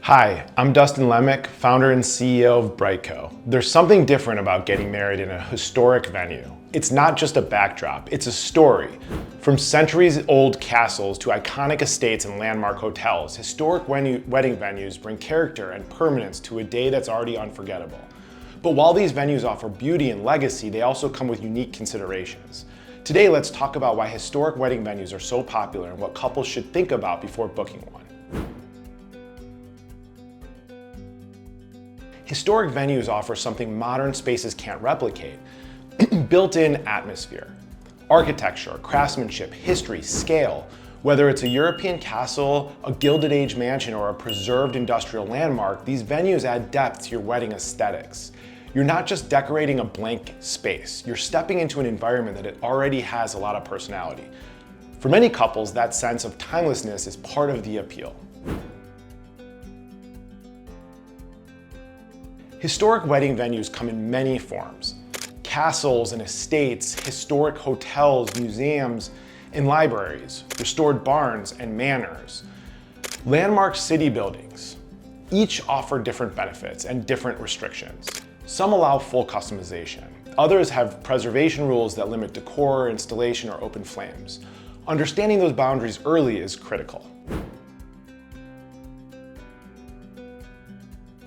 Hi, I'm Dustin Lemick, founder and CEO of BriteCo. There's something different about getting married in a historic venue. It's not just a backdrop, it's a story. From centuries-old castles to iconic estates and landmark hotels, historic wedding venues bring character and permanence to a day that's already unforgettable. But while these venues offer beauty and legacy, they also come with unique considerations. Today, let's talk about why historic wedding venues are so popular and what couples should think about before booking one. Historic venues offer something modern spaces can't replicate: built-in atmosphere. Architecture, craftsmanship, history, scale. Whether it's a European castle, a Gilded Age mansion, or a preserved industrial landmark, these venues add depth to your wedding aesthetics. You're not just decorating a blank space, you're stepping into an environment that it already has a lot of personality. For many couples, that sense of timelessness is part of the appeal. Historic wedding venues come in many forms: castles and estates, historic hotels, museums, and libraries, restored barns and manors, landmark city buildings. Each offer different benefits and different restrictions. Some allow full customization. Others have preservation rules that limit decor, installation, or open flames. Understanding those boundaries early is critical.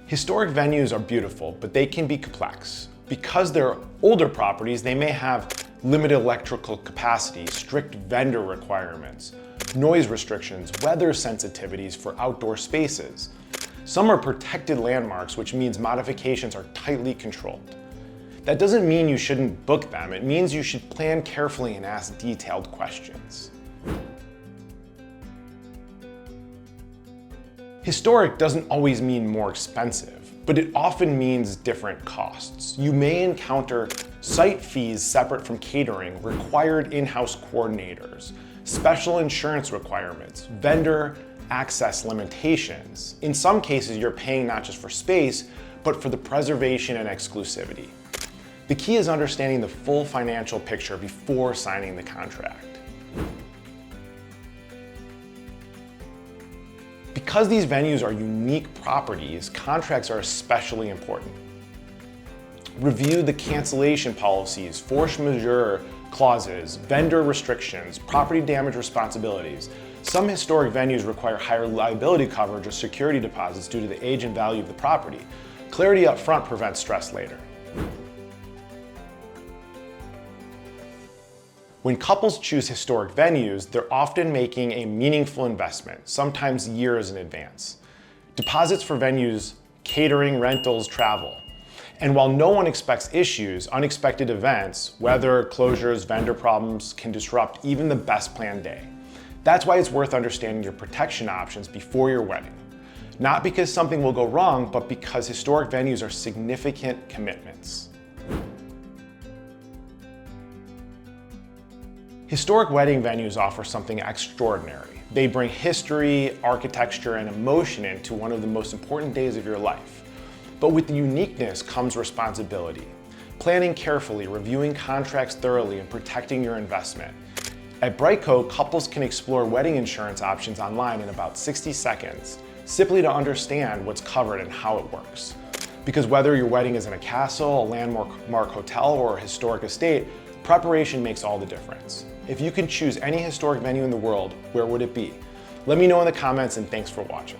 Historic venues are beautiful, but they can be complex. Because they're older properties, they may have limited electrical capacity, strict vendor requirements, noise restrictions, weather sensitivities for outdoor spaces. Some are protected landmarks, which means modifications are tightly controlled. That doesn't mean you shouldn't book them. It means you should plan carefully and ask detailed questions. Historic doesn't always mean more expensive, but it often means different costs. You may encounter site fees separate from catering, required in-house coordinators, special insurance requirements, vendor access limitations. In some cases, you're paying not just for space, but for the preservation and exclusivity. The key is understanding the full financial picture before signing the contract. Because these venues are unique properties, contracts are especially important. Review the cancellation policies, force majeure clauses, vendor restrictions, property damage responsibilities. Some historic venues require higher liability coverage or security deposits due to the age and value of the property. Clarity up front prevents stress later. When couples choose historic venues, they're often making a meaningful investment, sometimes years in advance. Deposits for venues, catering, rentals, travel. And while no one expects issues, unexpected events, weather, closures, vendor problems can disrupt even the best planned day. That's why it's worth understanding your protection options before your wedding. Not because something will go wrong, but because historic venues are significant commitments. Historic wedding venues offer something extraordinary. They bring history, architecture, and emotion into one of the most important days of your life. But with the uniqueness comes responsibility. Planning carefully, reviewing contracts thoroughly, and protecting your investment. At BriteCo, couples can explore wedding insurance options online in about 60 seconds, simply to understand what's covered and how it works. Because whether your wedding is in a castle, a landmark hotel, or a historic estate, preparation makes all the difference. If you could choose any historic venue in the world, where would it be? Let me know in the comments, and thanks for watching.